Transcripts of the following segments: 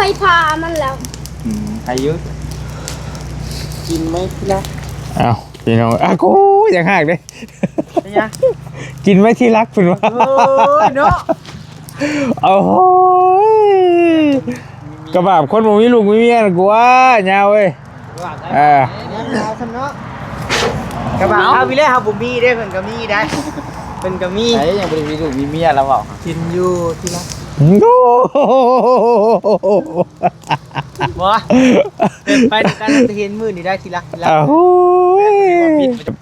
ฟพามันแล้ว อายุกินไหมพี่ละ อ้าวพี่น้องอ้าวกูอยากหักเลย เป็นยัง กินไหมที่รักคุณวะ โอ้ยเนาะ โอ้โหกระบาบคนบ่มีลูกมีเมียนะกูว่าเงาเว้ย เอาทำเนาะกระบะเอาพี่เล่ครับผมมีได้เพิ่นก็มีได้เพิ่นก็มี ไอ้ยังบ่ได้มีลูกมีเมียแล้วเปล่า กินอยู่ที่ละ โอ้ บ่เป็นไปในการจะเห็นมือนี่ได้ทีละทีละ อ้าว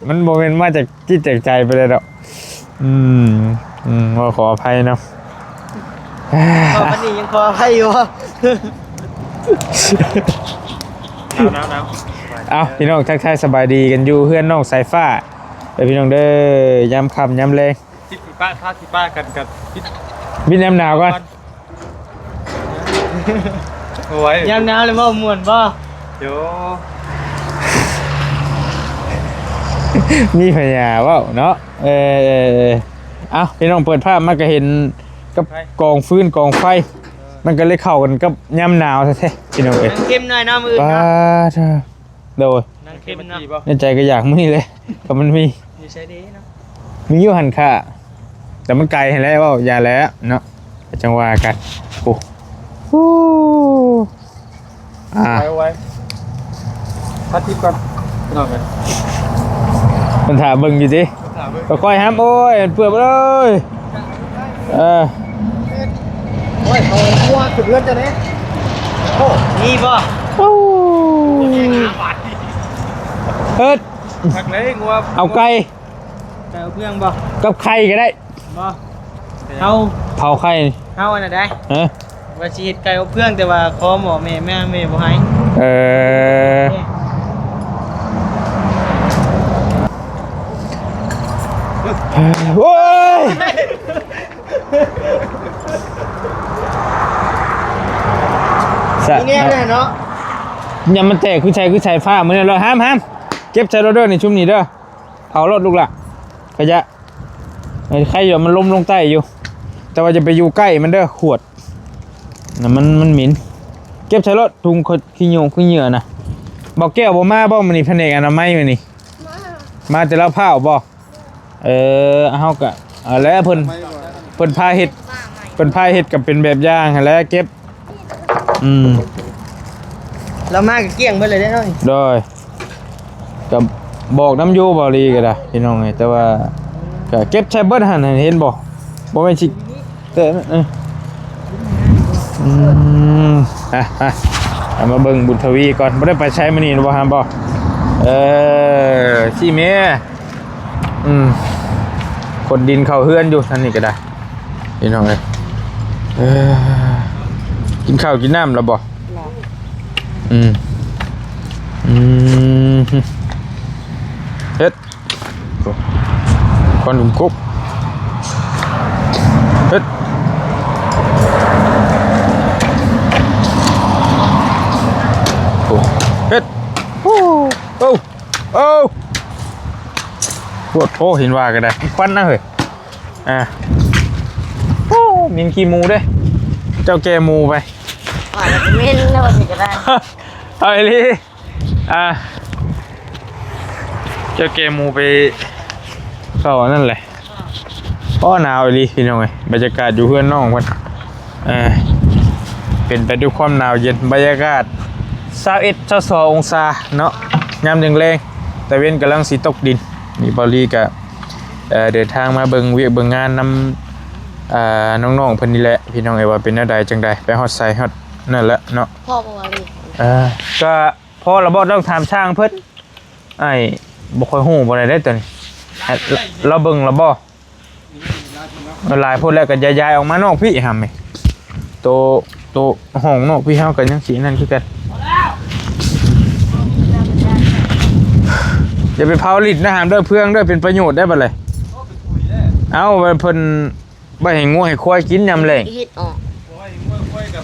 มันโมเมนต์มาจากจิตจากใจไปเลยดอกว่าขออภัยเนาะ พอมันนี่ยังพอให้อยู่ น้ำ เอาพี่น้องทักทายสบายดีกันอยู่เพื่อนน้องสายฟ้าไปพี่น้องเด้อยำคำยำแรง คิดป้าถ้าคิดป้ากันกับคิด วินน้ำหนาวก่อน โอ้ย ยามหนาวเลยบ่ม่วนบ่ เดี๋ยว มีพญาว่าวเนาะเอาพี่น้องเปิดภาพมันก็เห็นกับกองฟืนกองไฟ มันก็เลยเข้ากันกับยำหนาวแท้ๆพี่น้องเอ้ย นั่งเข้มหน่อยเนาะมื้อ ป้า เนาะ เถอะโดย นั่งเข้มเนาะ ในใจก็อยากมื้อเลยก็มันมี อยู่ใช้ดีเนาะ มีอยู่หันค่าแต่มันไกลเห็นแล้วว่าอย่าแล้วเนาะจังหวะกันโอ้โหไว้พัดทิพย์ก่อนนอนกัน คนถามเบิ่งอยู่ดิก็ค่อยห้ามโอ้ยเปื่อยไปเลยโอ้ยเอาหัวขึ้นเรือนจะเด้โอ้นี่บ่ โอ้เฮ็ด พักเลยงัว เอาไก่ แต่เอาเพื่องบ่ กับไข่ก็ได้ บ่เอา เผาไข่ เอาอันน่ะได้ ฮะ ว่าสิเฮ็ดไก่เอาเพื่องแต่ว่าขอหมอแม่บ่ให้ เออโอ้ยสะ นี่แน่เนาะ ยังมันแตกคือใช้ฟ้ามือเนี่ยเราห้ามเก็บใช้รถเด้อในชุ่มนี้เด้อเผารถลูกละขยะไอ้ใครอยู่มันล้มลงใต้อยู่ แต่ว่าจะไปอยู่ใกล้มันเด้อขวดนะมันหมิ่นเก็บใช้รถทุงขี้โยงขี้เหยื่อนะบอกแก้วบ่มาบ่มันนี่แผนกอนามัยมันนี่มาแต่ละผ้าบ่เฮากะแล้วเพิ่นพาเฮ็ดกับเป็นแบบอย่างแล้วเก็บเรามากับเกี้ยงเบิดเลยได้เนาะ โดยกับบอกน้ำยูบอรีก็ได้พี่น้องไงแต่ว่าก็เก็บใช้เบิดหันเห็นบ่แม่นสิแต่เอามาเบิ่งบุญทวีก่อนบ่ได้ไปใช้มื้อนี้บ่ฮามบ่ขี้แม่คนดินเข้าเฮือนอยู่ท่านนี่ก็ได้พี่น้องเอ้ยกินข้าวกินน้ำแล้วบ่เฮ็ดคนหนุ่มกุ๊บเฮ็ดเฮ็ดโอ้ปวดโผเห็นว่าก็ได้ปั้นนะเฮ้ยโอ้มีขี้มูด้วยเจ้าแกมูไป เม่นแล้วสิก็ได้ เอาไอ้ลี่เจ้าเกมูไปเข้านั่นแหละเพราะหนาวไอ้ลี่พี่น้องไงบรรยากาศอยู่เพื่อนน้องคนเป็นไปด้วยความหนาวเย็นบรรยากาศ21-22 องศาเนาะยามแรงๆแต่เว้นกำลังสีตกดินนี่บอลลี่กับเดินทางมาเบิ่งเวียกเบิ่งงานนำน้องๆเพิ่นนี่แหละพี่น้องไอ้ว่าเป็นแนวใดจังใดไปฮอดไซฮอดนั่นแหละเนาะ พ่อบอกว่าดิ ก็พอเราบอกต้องถามช่างเพิ่นไอ้บ่ค่อยฮู้บ่ได้ตัวนี้เราเบิ่งเราบ่หลายพุ่นแล้วก็ย้ายออกมานอกพี่ห่ำแม่โตห้องนอกพี่เฮาก็ยังสินั่นคือกันอย่าไปเผาลิ้นนะหามเด้อเพื่องเด้อเป็นประโยชน์ได้บ่เลยเอ้าเพิ่นบ่ให้งัวให้ควายกินยามแลง เฮ็ดออก โอ้ยงัวค่อยกับ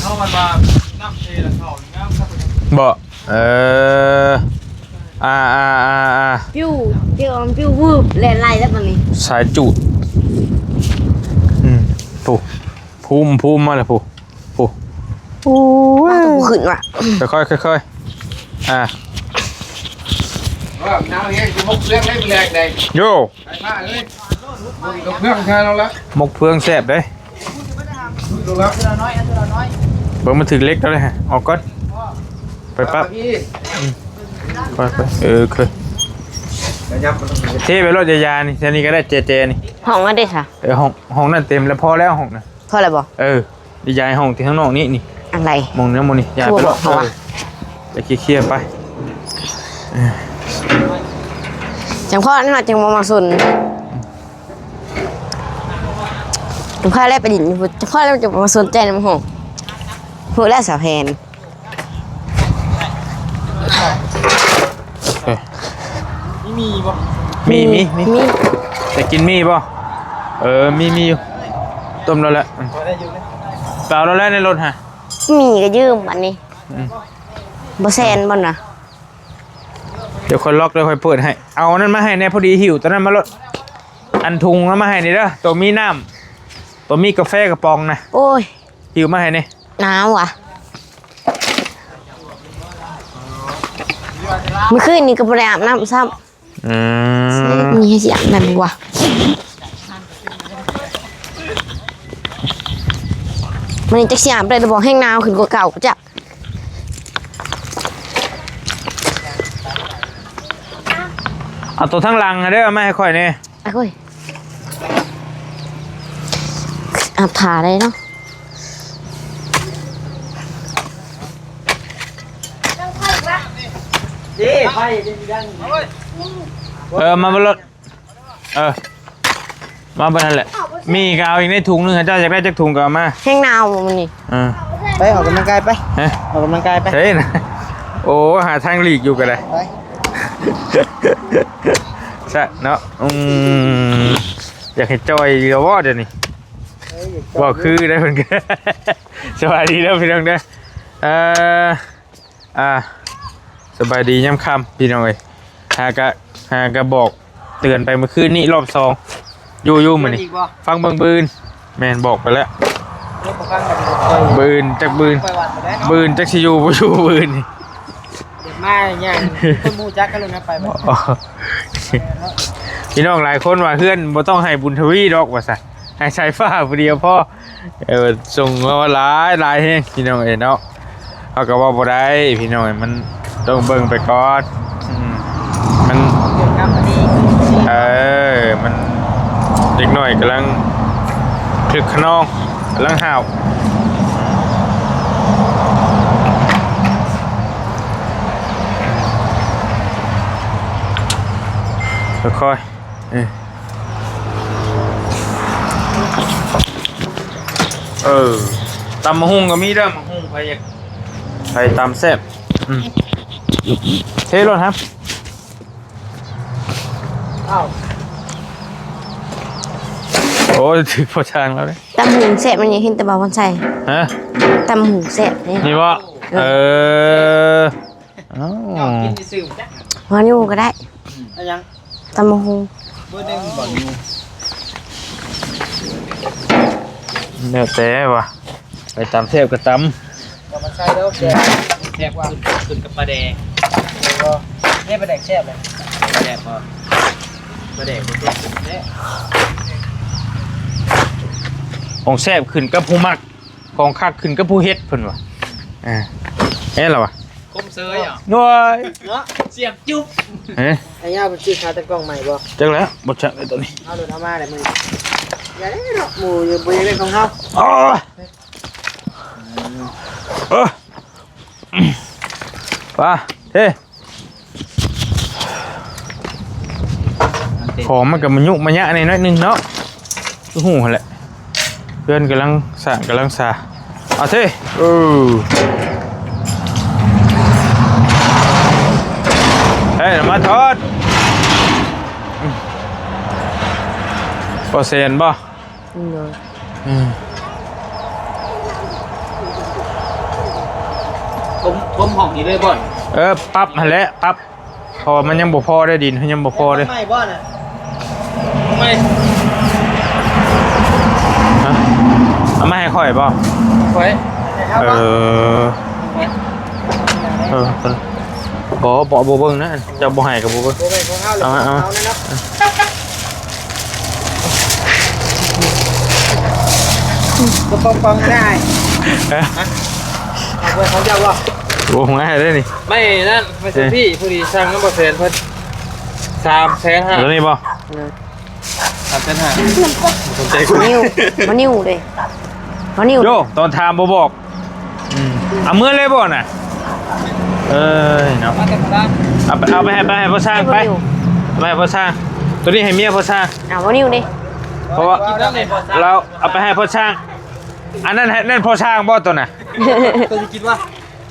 เข้ามันมาน้ำเทแล้วเข้าน้ำครับ บ่ปิ้วเดี๋ยวมันปิ้ววืบแล่นไล่แล้วบัดนี้ สายจูดภูมิมาเลยผู้ โอ้ย ขึ้นว่ะ ค่อยๆค่อยๆว่าน้ำเงี้ยกูมกเรื่องได้เป็นแรงใด โย ไปผ้าเลยมึงกับเพื่อนแค่เราละ หมกเฟืองแซ่บเด้ ดูแล้ว เบิ่งมันถึงเล็กแล้วเลยฮะออกก่อนไปปั๊บไปเคยเทไปรถยานี่แค่นี้ก็ได้เจนี่ ห้องนั้นได้ค่ะ ห้องนั่นเต็มแล้วพอแล้วห้องน่ะ เท่าไหร่บ่ ยายห้องที่ข้างนอกนี่ อะไร มองเนื้อมองนี่ยายไปรถไปเคลียร์ไป จังพ่อนั่นน่ะจังมาสนจังพ่อแรกไปดินจังพ่อแล้วจะมาสนใจน้ำห้องพูดแล้วสาวแพน มี มี จะกินมีป่ะมีอยู่ต้มแล้วแหละเปล่าแล้วแหละในรถฮะ มีก็ยืมอันนี้บ่แซนบ่น่ะ เดี๋ยวคนล็อกเดี๋ยวค่อยเปิดให้เอานั่นมาให้ในพอดีหิวตอนนั้นมารถอันทุงแล้วมาให้นี่เด้อตัวมีน้ำตัวมีกาแฟกระป๋องนะ โอ้ย หิวมาให้นี่ น้ำว่ะเมื่อคืนนี้ก็บ่ได้อาบน้ำซ้ำมีให้สิอาบน้ำว่ะมันจะสิอาบได้แต่บอกแห้งหนาวขึ้นกว่าเก่าจ้ะ เอาตัวทั้งลังเด้อไม่ให้ค่อยนี่ ไอ้คุยอาบถ่าได้เนาะ ไฟดัง มาบนรถมาบนนั่นแหละมีกาวอีกในถุงนึงเจ้าอยากได้จักถุงก็เอามา แห้งหนาวมันนี่ ไปออกกำลังกายไปออกกำลังกายไป เฮ้ยนะโอ้หาทางหลีกอยู่กันเลย ไป ใช่เนาะอยากให้จอยเดี๋ยวว่าเดี๋ยวนี้บอกคือได้เหมือนกัน สบายดีแล้วพี่น้องเด้อสบายดีย่ำค่ำพี่น้องเอ้ยหากะบอกเตือนไปเมื่อคืนนี้รอบ2ยู่มานี่ฟังเบิ่งบืนแมนบอกไปแล้วบืนจักบืนจักชิยูบ่อยู่บืนนี่ มาอย่างคนมูจักกันเลยนะไป พี่น้องหลายคนว่าเพื่อนบ่ต้องให้บุญทวีดอกว่าซะให้ใช้ฟ้าผู้เดียวพ่อส่งมาหลายแฮงพี่น้องเอ้ยเนาะเขาก็ว่าบ่ได้พี่น้องเอ้ยมันต้องเบิ่งไปก่อนมันมันเด็กน้อยกำลังคลึกขนองกำลังห่าวค่อยตำมะฮุ่งก็มีเด้อมะฮุ่งไปตำแซ่บเทรถครับโอ้ยถึงพอช้างแล้วเลย ตำหูเสร็จมันยังเห็นแต่บ่าวคนใส่ ฮะ ตำหูเสร็จนี่ นี่ว่ากินซื่อจ้ะ วันนี้ก็ได้ ยัง ตำหู เบอร์หนึ่งบ่อยู่ เนี่ยแต่ว่ะไปตำแซ่บก็ต ก็มาใช้แล้วแซ่บว่าขึ้นกับปลาแดงเนี่ยปลาแดงแซ่บเลยปลาแดงพอปลาแดงมันตัวแซ่บ ำของแซ่บขึ้นกับผู้มักของคักขึ้นกับผู้เฮ็ดเพิ่นว่ะเหรอวะ คมเซยอ่ะ น้อย เนาะเสียบจุ๊บ ไอ้ย่าเป็นชื่อคาตะกล้องใหม่บ่ จังแล้วบ่ชักเลยตัวนี้ เอาโดนเอามาเลยมึงอย่าได้หรอกหมูอยู่บริเวณของเขา ป่ะเฮ้ของมันกับมันยุมันยะในน้อยนึงเนาะก็หูแหละเพื่อนกำลังสาเอาเท่เฮ้ยมาทอดพอเซียนป่ะผมห้องนี้เลยบ่อน ปั๊บมาแล้วปั๊บพอมันยังบ่พอได้ดินยังบ่พอได้ ไม่บ่อนอ่ะไม่ เอามาให้ค่อยป่ะ ไว้ เออบ่เบิ่งนะจะบ่ให้กับบ่เบิ่งเอาก็ปังได้เอาไปเขาจะว่า โอ้ง่ายได้นี่ ไม่นั่นไม่ใช่พี่ผู้ดีช่างน้ำบ่แสนเพิ่น3,500,000 ตัวนี้บ่ 3,500,000สนใจคุ มานิ้วเลยมานิ้ว โยตอนถามบ่บอกเอามือเลยบ่น่ะเนาะ มาแต่พลัง เอาไปให้พ่อสร้างไปให้พ่อสร้างตัวนี้ให้เมียพ่อสร้าง มานิ้วดิ เพราะว่าเราเอาไปให้พ่อสร้างอันนั้นนั่นพ่อสร้างบ่ตัวน่ะ ตัวที่คิดว่า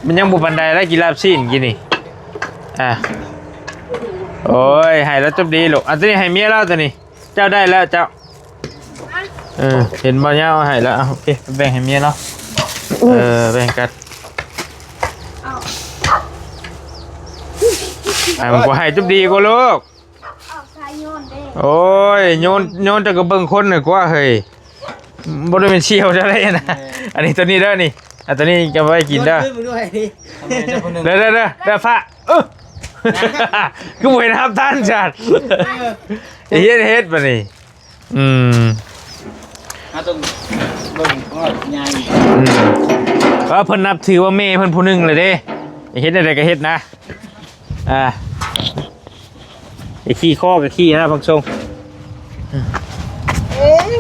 มันยังบุบันไดแล้วกินลาบซีนกินนี่โอ้ยให้แล้วจบดีลูกอันนี้ให้เมียแล้วตัวนี้เจ้าได้แล้วเจ้าเห็นบ่เงาให้แล้วโอเคแบ่งให้เมียเนาะแบ่งกันมันก็ให้จบดีกว่าลูกโอ้ยโยนแต่ก็เบิ่งคนน่ะกว่าเฮ้ยบ่ได้เป็นเชี่ยวจะได้นะอันนี้ตัวนี้เด้อนี่อันตัวนี้จะไว้กินเด้อเด้อฟ้าก็บ่เห็นครับท่านจัดเฮ็ดบ่นี่ต้องเบิ่งก็ยายเพิ่นนับถือว่าแม่เพิ่นผู้หนึงเลยเด้เฮ็ดได้ก็เฮ็ดนะไอ้ขี้ข้อกับขี้นะพังทรง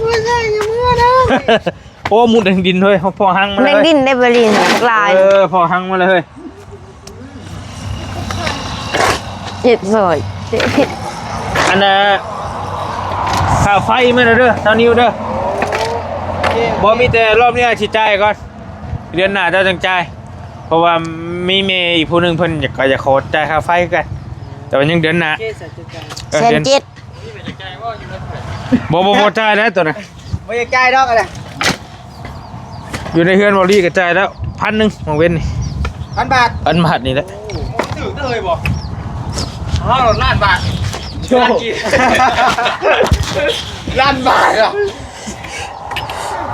ไม่ใช่ยังมือนะ โอ้มุดดินเฮ้ยพอหังมาเลย ดินได้บรินลายพอหังมาเลยเฮ้ยเจ็บสวยอันน่ะค่าไฟมาเด้อเท่านิ้วเด้อบ่มีแต่รอบนี้สิจ่ายก่อนเดือนหน้าเจ้าจังจ่ายเพราะว่ามีเมย์อีกผู้นึงเพิ่นอยากจะขอจ่ายค่าไฟกันแต่ว่ายังเดือนหน้า1,700,000บ่จ่ายแล้วตัวน่ะไม่ใกล้ดอกอะไรอยู่ในเฮือนบ่รีก็จ่ายแล้ว1,000ของเว้นนี่1,000 บาท1,000นี่แหละซื้อเลยบ่ล้านบาทโชว์ล้านบาทเหรอ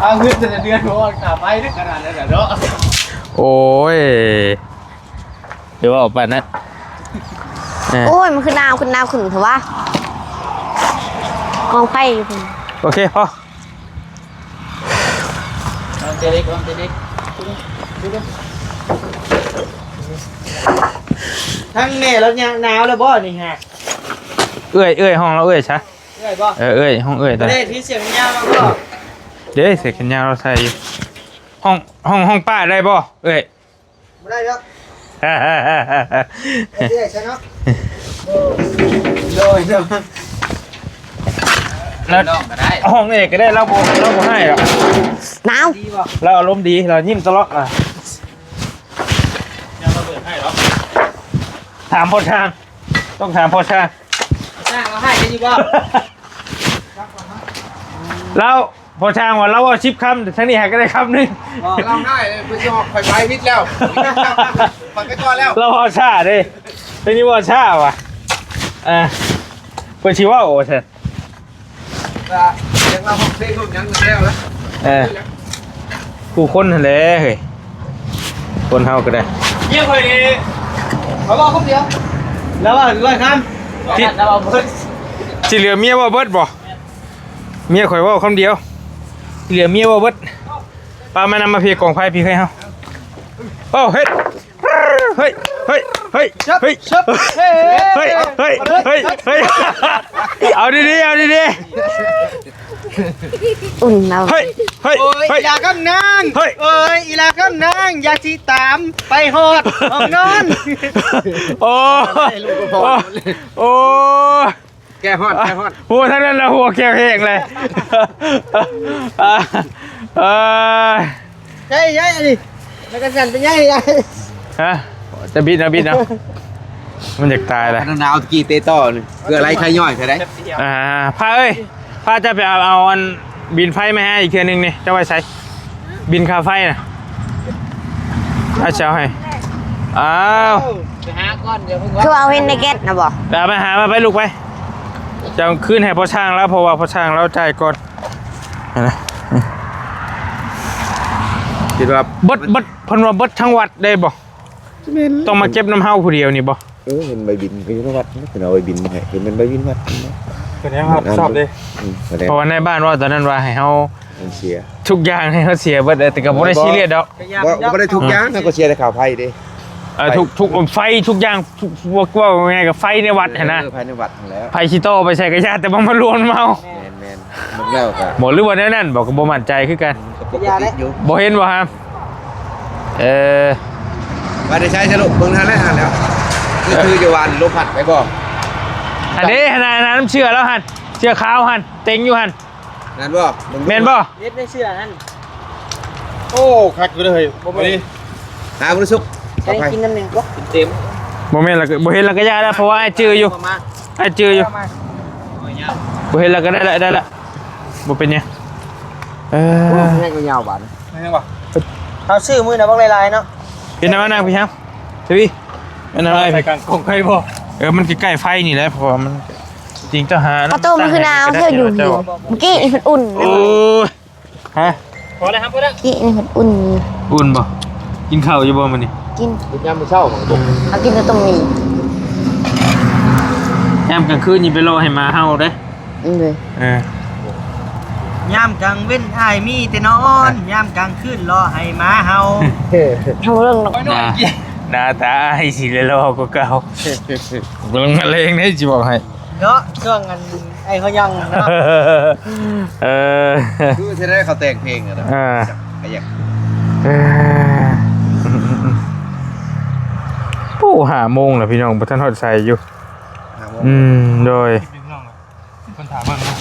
เอาเงินแต่เดือนหัวขาไปได้ขนาดนั้นเหรอโอ้ยเดี๋ยวว่าออกไปนะโอ้ยมันคือน้ำขึ้นเถอะวะมองไปโอเคพอเด็กทั้งเน่แล้วเนี่ยหนาวแล้วบ่นี่ฮะเอ้ยห้องเราใช่บ่ห้องตอนนี้ที่เสียงยาวแล้วก็เดี๋ยวเสียงยาวเราใส่ห้องป้าได้บ่ไม่ได้แล้วได้ใช่เนาะแล้วห้องนี่ก็ได้เราบ่ให้หรอกหนาวเราอารมณ์ดีเรายิ้มตลอดยังมาเปิดให้หรอถามพ่อช่างต้องถามพ่อช่างเราให้กันอยู่บ่แล้วพอช่างว่าเราเอา10 คำแต่ทั้งนี้หาก็ได้คำนึงเราได้ไปชอบไปมิดแล้วปักไปก่อนแล้วเราพอช่าดิทีนี้ว่าช่าว่ะเปิดชีว่าโอ้เถอะยังเราห้องเพลงรูปยังแล้วกูคนทะเลเฮ้ยคนเฮาก็ได้เยี่ยมเลยนี่เขาบอกคำเดียวแล้วว่าร้อยคำที่เหลือเมียว่าเบิดบ่เมียข่อยว่าคำเดียวที่เหลือเมียว่าเบิดป้ามานำมาเพียกองไฟพี่ให้เฮาโอ้เฮ้ยเฮ้ยเอาดีอุ่นเราเฮ้ยอย่าคำนางอีลาคำนางอย่าชีตามไปหอดห้องนอนโอ้แก้ฮอดหัวท่านนั้นละหัวแก้วแห้งเลยใช่อันนี้แล้วก็สั่นเป็นยังไงฮะจะบิดนะมันอยากตายเลยหนาวกี่เตต่อนี่เกลืออะไรใครย่อยใช่ไหมพาพาจะไปเอาอันบินไฟมาให้อีกเทื่อนึงนี่จะไว้ใช้บินค่าไฟน่ะเช้าให้ไปหาก้อนเดี๋ยวเพิ่งคือเอาเห็นในเก็ตนะบ่เดี๋ยวไปหามาไปลูกไปจะขึ้นให้พ่อช่างแล้วเพราะว่าพ่อช่างเราจ่ายก่อนนะ คิดว่า เบิดเพิ่นว่าเบิดทั้งวัดได้บ่ต้องมาเก็บน้ำเฮาผู้เดียวนี่บ่ เห็นใบบินก็อยู่ในวัดเป็นเอาใบบินให้เห็นเป็นใบบินวัด เป็นยังครับชอบดิ เพราะว่าในบ้านว่าตอนนั้นว่าให้เฮา เชียร์ ทุกอย่างให้เขาเสียเบิดแต่ก็บ่ได้ซีเรียสดอก บ่ได้ทุกอย่างก็เชียร์แต่ข่าวไพ่ดิ ทุกไฟทุกอย่างว่าไงกับไฟในวัดหั่นนะ ภายในวัดแล้ว ไฟชิโต้ไปใส่กระยาแต่บ่มารวมเมา แมนมันแล้วก็ บ่หรือว่าแนวนั้นบอกก็บ่มั่นใจคือกัน ปกติอยู่ บ่เห็นบ่ครับว่าได้ใช้สรุปเบิ่งทันแล้วคือจะวานลบผัดไปบ่ อันนี้น้ำเชื่อแล้วหั่นเชื่อขาวหั่นเต็งอยู่หั่น นั่นบ่ แม่นบ่ เล็บได้เชื่อนั่น โอ้คักเลยวันนี้ หาบุญสุข ใช้กินน้ำหนึ่งก็เต็ม บ่แม่นแล้วก็บ่เห็นแล้วก็ยาแล้วเพราะว่าไอ้จื้ออยู่ไอ้จื้ออยู่บ่เห็นแล้วก็ได้ละบ่เป็นหยังแม่งก็ยาวบาด ไม่ใช่ป่ะ เขาชื่อมือนะบักลายๆเนาะ เป็นน้ำนางพี่ครับพี่เป็นอะไร ใส่กันคงใครบ่ มันใกล้ๆไฟนี่แหละเพราะว่ามันจริงเจ้าหา ข้าวต้มมันคือน้ำเที่ยวอยู่เมื่อกี้มันอุ่น โอ้ยฮะ พอแล้วครับพอแล้ว เมื่อกี้นี่มันอุ่น อุ่นบ่กินข้าวอยู่บ่มื้อนี้ กิน ยามมื้อเช้าของตก เอากินแต่ต้มหมี่ ยามกลางคืนนี่ไปรอให้มาเฮาเด้ เลย ยามกลางเว้นอ้ายมีแต่นอนยามกลางคืนรอให้หมาเฮา ทำเรื่องหรอก หน้าตาให้สิเลยรอก็เก่ากำลังมาเลงได้สิบอกให้ เนาะช่วงกันไอ้เขายังเนาะ คือสิได้เขาแต่งเพลงอ่ะนะก็อยาก โอ้5 โมงแล้วพี่น้องบ่ทันฮอดใส่อยู่โดย คนถามบ้างนะ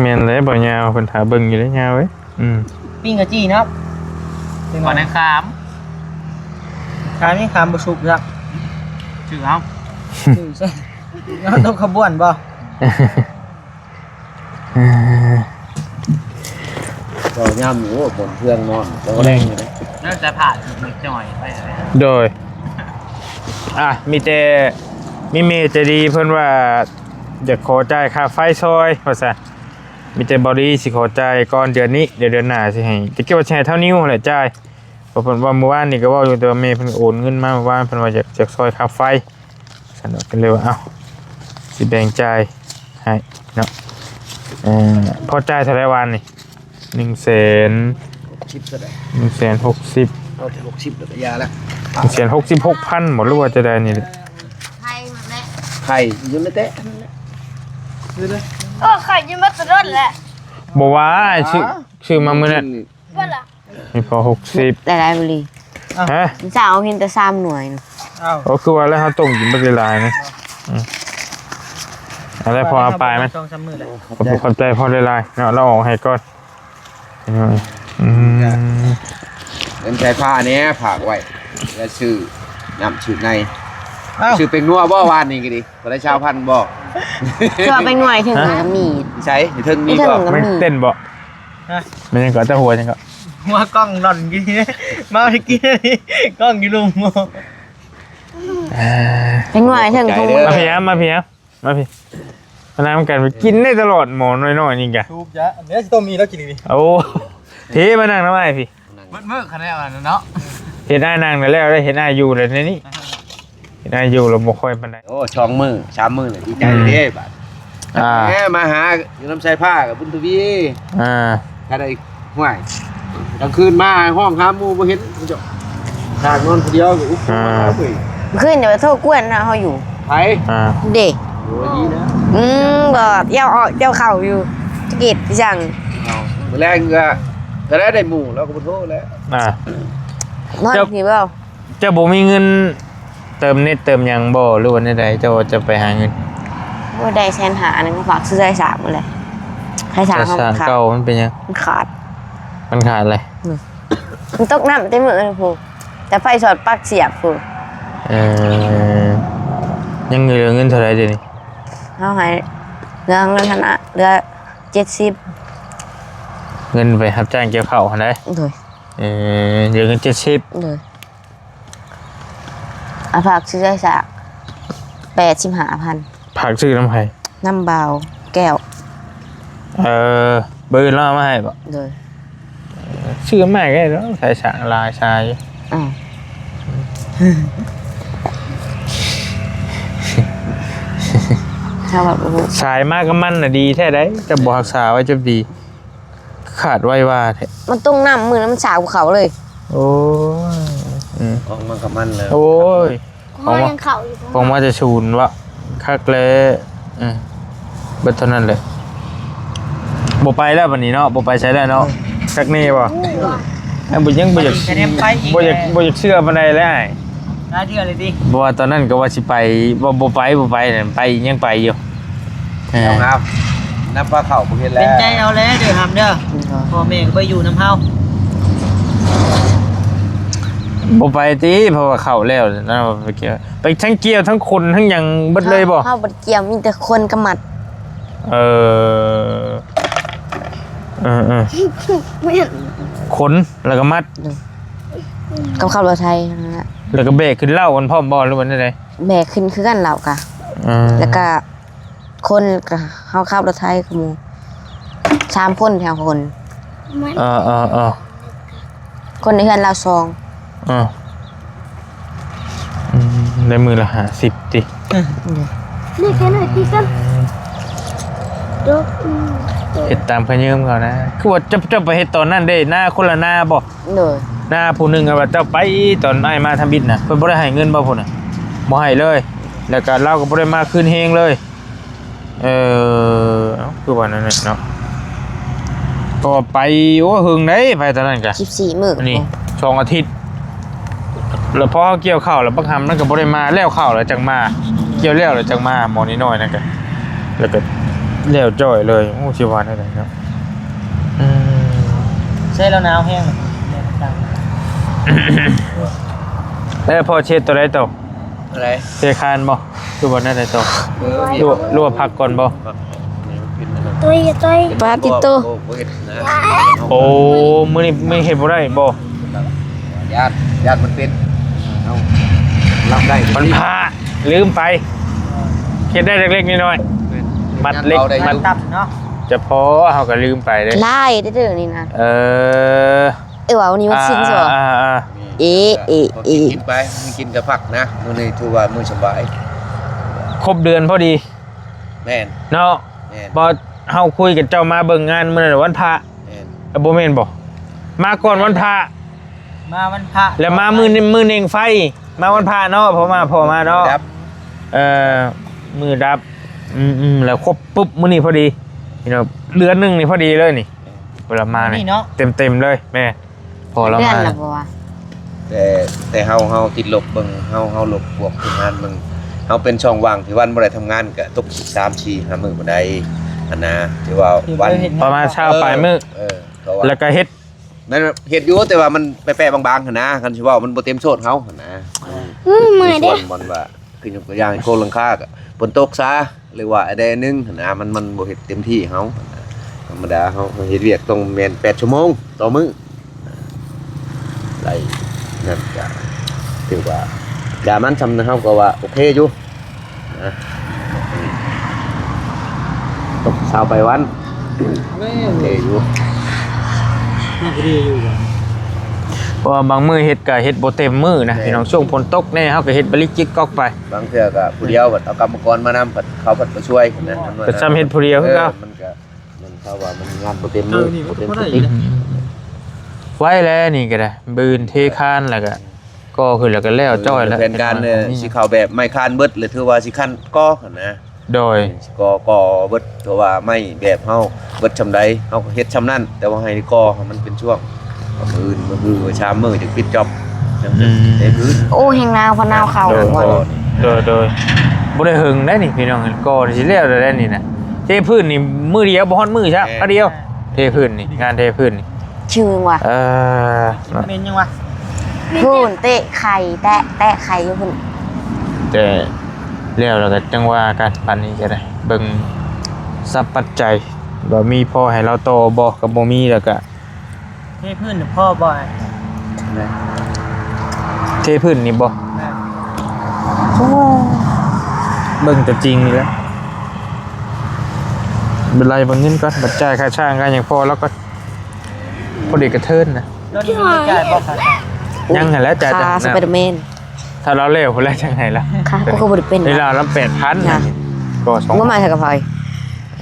แม่นเลยบ่ยาวเพิ่นถาเบิ่งอยู่ได้ยาวเว้ยปิ้งกะจี้นะครับก่อนนะครับขามนี่ขามบุสุกจ้ะชื่อเขาชื่อใช่แล้วต้องขบวนบ่ ก็ย่ำอยู่บนเครื่องนอนแล้วแรงอยู่นะ น่าจะผ่านนิดหน่อยไปเลย โดยมีแต่มีเมย์ใจะดีเพิ่นว่าจะขอจ่ายค่าไฟซอยว่าซั่นมีแต่บอดี้สิขอจ่ายก่อนเดือนนี้เดือนหน้าสิให้จะเก็บว่าสิให้เท่านิ้วแหละจ่ายเพราะเพิ่นว่าเมื่อวานนี่ก็เว้าอยู่แต่ว่าเมย์เพิ่นโอนเงินมาเมื่อวานเพิ่นว่าจะซอยค่าไฟซั่นเนาะก็เลยว่าเอ้าสิแบ่งจ่ายให้เนาะพอจ่ายเท่าไหร่วันนี่ชิปก็ได้ 160,000 เราจะ60แล้วก็ยาแล้ว 166,000หมดหรือว่าจะได้นี่ ไข่หมดแล้ว ไข่อยู่ในเตะ ไข่ยังไม่ตรดแหละ บอกว่าชื่อมามื้อนั้น ว่าล่ะ มีพอ60หลายๆบุรี ฮะ สาวเห็นแต่3 หน่วย ก็คือว่าแล้วเขาต้มกินบ่ได้หลายนะอะไรพอเอาไปมั้ย 2-3 มื้อเลย ขอบใจพอได้หลายเนาะเราออกให้ก่อนเงินใช้ผ้าเนี้ยผากไว้แล้วชื่อน้ำชื่อในชื่อเป็นนัวบ่วานนี่ก็ดีบ่ได้ชาวพันบ่ คือเอาไปหน่วยถึงกับมี ใช้เทิงนี่บ่ ไม่เต้นบ่มันยังก็จะหัวจังก็ หัวกล้องหล่อนกินมาเมื่อกี้กล้องอยู่ลุม ไปหน่วยถึงทุก มาพี่มาพี่มาน้ำกันไปกินได้ตลอดหมอน้อยๆนี่กะ ทุกยะเดี๋ยวสิต้มมีแล้วกินดิ โอ้เทมานั่งทำไมพี่ มื้อขนาดนั้นเนาะ เห็นหน้านั่งแล้วได้เห็นหน้าอยู่เลยในนี้เห็นหน้าอยู่เราบ่ค่อยปานใด โอ้2 มื้อ3 มื้อเลยดีใจเด้บัดแม่มาหาอยู่น้ำใช้ผ้ากับบุญทวีถ้าได้ห่วยกลางคืนมาห้องหาหมู่บ่เห็นจ้ะทางนอนคนเดียวก็อุ๊บมาเฮ้ย ขึ้นเดี๋ยวโทษกวนนะเขาอยู่ ไผ เด็ก โอ้ดีนะ แบบเย้าออกเย้าเข่าอยู่ตะกิดจัง มื้อแรกก็ได้หมู่แล้วก็บ่โทษแล้ว นอนผีเปล่า เจ้าบ่มีเงินเติมเน็ตเติมหยังบ่หรือว่าใดๆเจ้าจะไปหาเงิน ว่าได้แสนหานึงก็ฝากซื้อได้3มาเลยใครสามเขาขาด เก่ามันเป็นยัง มันขาด มันขาดอะไร มันตกน้ำเต็มมือเลยพูแต่ไฟสอดปลั๊กเสียบพู ยังเหลือเงินเท่าไหร่เดี๋ยวนี้ เขาหายเรื่องเงินธนะเหลือ70 เงินไปรับจ้างเกี่ยวข้าวหั่นได้ เลย เหลือเงิน70เลยอาฝากซื้อได้สัก85,000 ผักซื้อน้ำไผ น้ำเบาแก้ว เบอร์ล่อมาให้บ่ เลย ชื่อแม่ก็ได้แล้วสายฉางลายชาย อ่าถ้าแบบโอ้โห สายมากก็มันน่ะดีแท้ได้จะบอกรักษาไว้จะดี ขาดไว้ว่าแท้ มันต้องน้ำมือน้ำสาวกว่าเขาเลย โอ้ยอืม ออกมากับมันเลย โอ้ย พ่อยังเข่าอยู่ ผมว่าจะชูนวะคักเลยเบิดเท่านั้นเลยบ่ไปแล้ววันนี้เนาะบ่ไปใช้แล้วเนาะคักนี่บ่บ่ยังบ่อยาก จะเนมไปอีก บ่อยากเชื่อปานใดแล้ว ได้เดือนเลยดิ บ่ว่าตอนนั้นก็ว่าสิไปบ่ไปนั่นไปยังไปอยู่ เอาครับน้ำปลาเข่าประเภทแล้ เป็น ว ใจเอาเลยเด้อทำเด้อพ่อแม่ก็ไปอยู่น้ำเฮา บ่ไปติเพราะว่าเข้าแล้วนะไปเกี่ยวไปทั้งเกี่ยวทั้งคนทั้งหยังเบิดเลยบ่ ข้าวบดเกี๊ยวมีแต่คนกำมัด เออขนแล้วก็มัด กับข้าวรถไทยนั่นแหละ แล้วก็เบรกขึ้นเหล้ากันพร้อมบ่หรือว่าจังได๋ แบกขึ้นคือกันเหล่ากะแล้วก็คนกับข้าวรถไทยขโมู3 คนแถวคน คนในเฮือนเราซอง ได้มือละ50ติ นี่แค่ไหนพี่กันดู เฮ็ดตามเพิ่นยืมเขานะคือว่าจะไปเฮ็ดตอนนั้นเด้หน้าคนละหน้าบ่ เลย หน้าผู้หนึงอะว่าเจ้าไปตอนอ้ายมาทำบิดน่ะเพิ่นบ่ได้ให้เงินบ่พุ่นน่ะบ่ให้เลย แล้วก็เราก็บ่ได้มาคืนเฮงเลยเคือว่านั่นแหละเนาะก็ไปโอ้หึงได้ไปตอนนั้นก็ 14มื้อ นี่2 อาทิตย์แล้วพอเกี่ยวข้าวแล้วบักหำนั่นก็บ่ได้มาแล้วข้าวแล้วจังมาเกี่ยวแล้วแล้วจังมาหมอนิดหน่อยนั่นก็แล้วก็แล้วจ้อยเลยโอ้สิว่าได้เนาะ ใช่แล้วหนาวแห้ง แล้วพอเช็ดตัวได้ตก อะไร เทคานบ่คือบ่ได้ตกรัวพักก่อนบ่ ตัวอย่าตัว ปาติโต บ่เฮ็ดนะ โอ้มื้อนี้ไม่เฮ็ดบ่ได้บ่ ญาติมันเป็นเอารับได้ มันพาลืมไปเฮ็ดได้เล็กๆน้อยๆมัดเล็กมัด ตับเนาะ จะพอเฮาก็ลืมไปเด้ ไล่ได้เด้อนี่นะ ว่าวันนี้มันสิ้นซะกินไปมึงกินกับผักนะมื้อนี้ถือว่ามื้อสบาย ครบเดือนพอดี แม่น เนาะ แม่น บ่เฮาคุยกับเจ้ามาเบิ่งงานมื้อนั้นวันพระ แม่น บ่แม่นบ่มาก่อนวันพระ มาวันพระ แล้วมามื้อเน่งไฟมาวันพระเนาะพอมาเนาะ ครับ มือดับแล้วครบปุ๊บมื้อนี้พอดีนี่เนาะเดือนหนึงนี่พอดีเลยนี่เวลามานี่เต็มเลยแม่พอเรา เดือน มา ละบ่ว่า แต่เฮาติดลบเบิ่งเฮาลบพวกทำงานเบิ่งเฮาเป็นช่องว่างที่วันบ่ได้ทำงานก็ตก3-4-5 มื้อบ่ได้อันนะที่ว่าวัน ประมาณเช้าปลายมื้อ ก็ว่า แล้วก็เฮ็ด นั่นเฮ็ดอยู่แต่ว่ามันแปะๆบางๆหั่นนะคันสิว่ามันบ่เต็มโซดเฮาหั่นนะ เมื่อยเด้ ส่วนมันว่าคือยกตัวอย่างโคลังค่าก็ฝนตกซะหรือว่าไอ้ใดนึงหั่นนะมันบ่เฮ็ดเต็มที่เฮาหั่นนะธรรมดาเฮาเฮ็ดเวียกต้องแม่น8 ชั่วโมงต่อมื้อไรนั่นก็ถือว่าอย่ามันซำเฮาก็ว่าโอเคอยู่นะตกเช้าไปวันโอเคอยู่ นี่ก็ดีอยู่ เพราะว่าบางมื้อเฮ็ดก็เฮ็ดบ่เต็มมื้อนะพี่น้องช่วงฝนตกแน่เฮาก็เฮ็ดบริจิกก๊อกไป บางเทื่อก็ผู้เดียวเอากรรมกรมานำเขาก็ช่วยนะ ก็ซ้ำเฮ็ดผู้เดียวคือเก่า มันก็มันเขาว่ามันงานบ่เต็มมือบ่เต็มที่ ไว้แล้วนี่ก็ได้บืนเทคานแล้วก็ขึ้นแล้วก็แล้วจ้อยแล้ว แผนการเนี่ยสิเข้าแบบไม่คานเบิดหรือถือว่าสิคันก่อหั่นนะ โดย ก่อเบิดถือว่าไม่แบบเฮาเบิดชำใดเฮาก็เฮ็ดชำนั้นแต่ว่าให้ก่อมันเป็นช่วงมื้อชามมื้อจังปิดจ็อบจังได้พื้น โอ้แหงนาวพนาวเข้า โดย วัน โดยบ่ได้หึงได้นี่พี่น้องก็สิแล้วได้นี่นะเทพื้นนี่มื้อเดียวบ่ฮอดมื้อซะอันเดียวเทพื้นนี่งานเทพื้นนี่ ชื่อว่ะ เมนยังวะ พูนเตะไข่แตะไข่อยู่พุ่น แต่แล้วก็จังว่ากันปานนี้ก็ได้เบิ่งทรัพย์ปัจจัยบ่มีพอให้เราโตบ่ก็บ่มีแล้วก็ ให้เพื่อนพ่อบ่อย เทพื้นนี่บ่เบิ่งแต่จริงนี่แหละเป็นไรเบิ่งเงินก่อนบัดจ่ายค่าช่างกันอย่างพอแล้วก็ พอดีกระเทินนะ รถนี้มีจ่ายบ่ค่ะ ยังไงแล้วจ่าย ค่า จัง สไปเดอร์แมน ถ้าเราเร็วคนแรกจังไงล่ะ ค่ะก็คือบ่ได้เป็น เวลาเรา8,000นะก็2 ก็มาใส่กับไผ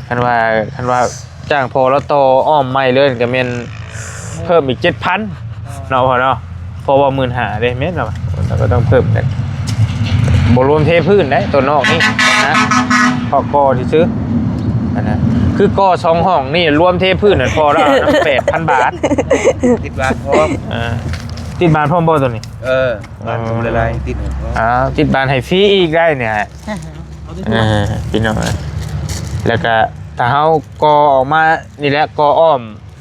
คันว่าจ้างพอแล้วโตอ้อมไม่เลยก็แม่นเพิ่มอีก 7,000เนาะพอเนาะเพราะว่า15,000เด้แม่นเนาะเราก็ต้องเพิ่มกันบ่รวมเทพื้นได้ตัวนอกนี่นะพอกอที่ซื้ออันนั้นคือกอ2ห้องนี่รวมเทพื้นนั่นพอแล้วนะ8,000 บาท ติดบาทพร้อม ติดบานพร้อมบ่ตัวนี้ บาทผมละลายติดพร้อม ติดบานให้ฟรีอีกได้เนี่ยพี่น้องแล้วก็ถ้าเฮากอออกมานี่แหละกออ้อม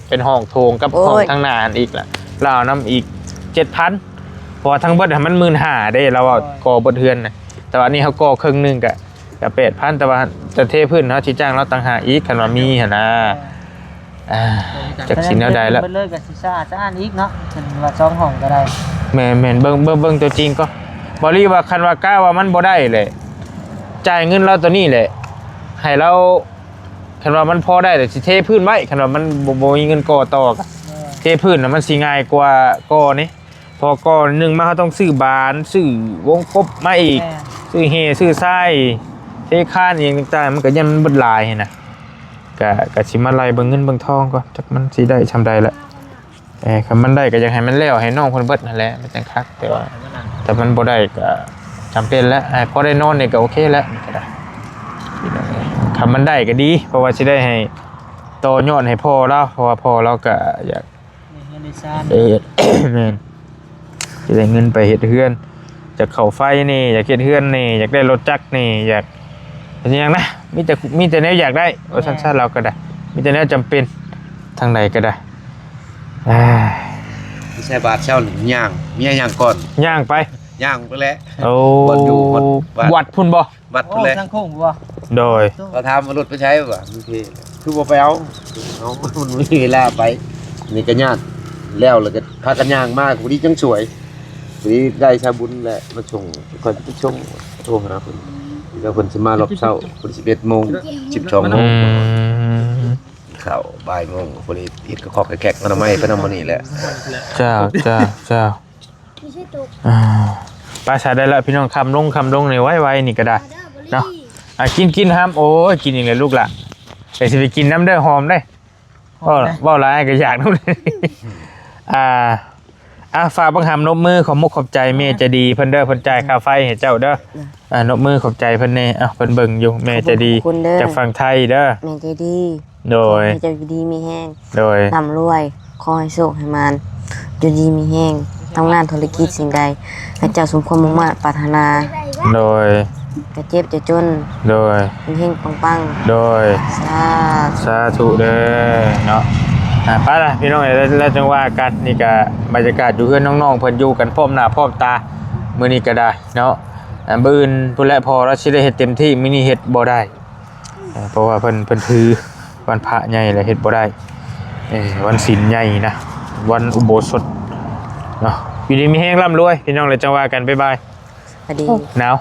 เป็นห้องโถงกับห้องทางหน้าอีกล่ะเราเอาน้ำอีก 7,000เพราะว่าทั้งเบิดมัน15,000ได้เรากอเบิดเฮือนน่ะแต่ว่านี่เฮากอครึ่งนึงก็8,000แต่ว่าจะเทพื้นเฮาสิจ้างเราต่างหากอีกคันว่ามีหั่นนะจักสิแนวใดแล้ว เบิ่งเลยก็สิซ่าซ่านอีกเนาะเป็นว่า2ห้องก็ได้ แม่นเบิ่งตัวจริงก็บ่รีว่าคันว่ากล้าว่ามันบ่ได้เลยจ่ายเงินเราตัวนี้แหละให้เราคันว่ามันพอได้แต่สิเทพื้นไว้คันว่ามันบ่มีเงินก่อต่อก็เทพื้นน่ะมันสิง่ายกว่าก่อนี่พอก่อนึงมาเขาต้องซื้อบานซื้อวงกบมาอีกซื้อเฮซื้อทรายเทคานอีกต่างๆมันก็ยังเบิดหลายหั่นน่ะก็สิมาไล่เบิ่งเงินเบิ่งทองก่อนจักมันสิได้ชำใดละคันมันได้ก็อยากให้มันแล้วให้น้องเพิ่นเบิดนั่นแหละมันจังคักแต่มันบ่ได้ก็จำเป็นแล้วพอได้นอนนี่ก็โอเคแล้วก็ได้คันมันได้ก็ดีเพราะว่าสิได้ให้โตยอดให้พ่อเราเพราะว่าพ่อเราก็อยาก เงินได้ซ่าน แม่นสิได้เงินไปเฮ็ดเฮือนอยากเข้าไฟนี่อยากเฮ็ดเฮือนนี่อยากได้รถจักรนี่อยากเป็นหยังนะมีแต่แนวอยากได้ว่าสั้นๆเราก็ได้มีแต่แนวจำเป็นทางใดก็ได้ไม่ใช่บาทเช่าหรือย่างเมียย่างก่อน ย่างไป ย่างไปแล้ว โอ้ วัดอยู่วัดพุ่นบ่ บัด โอ้ ไปแล้ว ทางโค้งบ่ โดย เราทำมารถไปใช้ป่ะบางทีคือบ่ไปเอามันมีเวลาไปนี่ก็ญาติแล้วก็พากันย่างมากวันนี้จังสวยวันนี้ได้ชาบุญแหละมาชงก่อนจะชงโทรหาคนแล้วคนสิมารอบเช้าคน11 โมง 12 โมงเข้าบ่ายโมงคนนี้อิดก็ขอกแขกมันไม่เพิ่นเอามานี่แหละ เจ้า ไม่ใช่ตก ปลาสาได้ละพี่น้องคำลงในไว้นี่ก็ได้เนาะกินห้ามโอ้ยกินอีกเลยลูกละแต่สิไปกินน้ำได้หอมได้บ่หลายก็อยากนำฝากบังหามนบมือขอมุกขอบใจแม่จะดีเพิ่นเด้อเพิ่นจ่ายค่าไฟให้เจ้าเด้อนบมือขอบใจเพิ่นแน่เพิ่นเบิ่งอยู่แม่จะดีจากฝั่งไทยเด้อ แม่ใจดี โดย แม่ใจดีมีแห้ง โดย ร่ำรวยขอให้โชคให้มันอยู่ดีมีแห้งทำงานธุรกิจสิ่งใดให้เจ้าสมความมุ่งมั่นปรารถนา โดย จะเจ็บจะจน โดย เฮงปัง โดย ๆสาธุ สาธุเด้อเนาะไปละพี่น้องแล้วจังว่ากันนี่ก็บรรยากาศอยู่เพื่อนน้องๆเพิ่นอยู่กันพร้อมหน้าพร้อมตามื้อนี้ก็ได้เนาะมื้ออื่นพุ่นแหละพอเราสิได้เฮ็ดเต็มที่มื้อนี้เฮ็ดบ่ได้เพราะว่าเพิ่นถือวันพระใหญ่แล้วเฮ็ดบ่ได้วันศีลใหญ่นะวันอุโบสถเนาะอยู่ดีมีแฮงร่ำรวยพี่น้องแล้วจังว่ากันบ๊ายบาย พอดี หนาว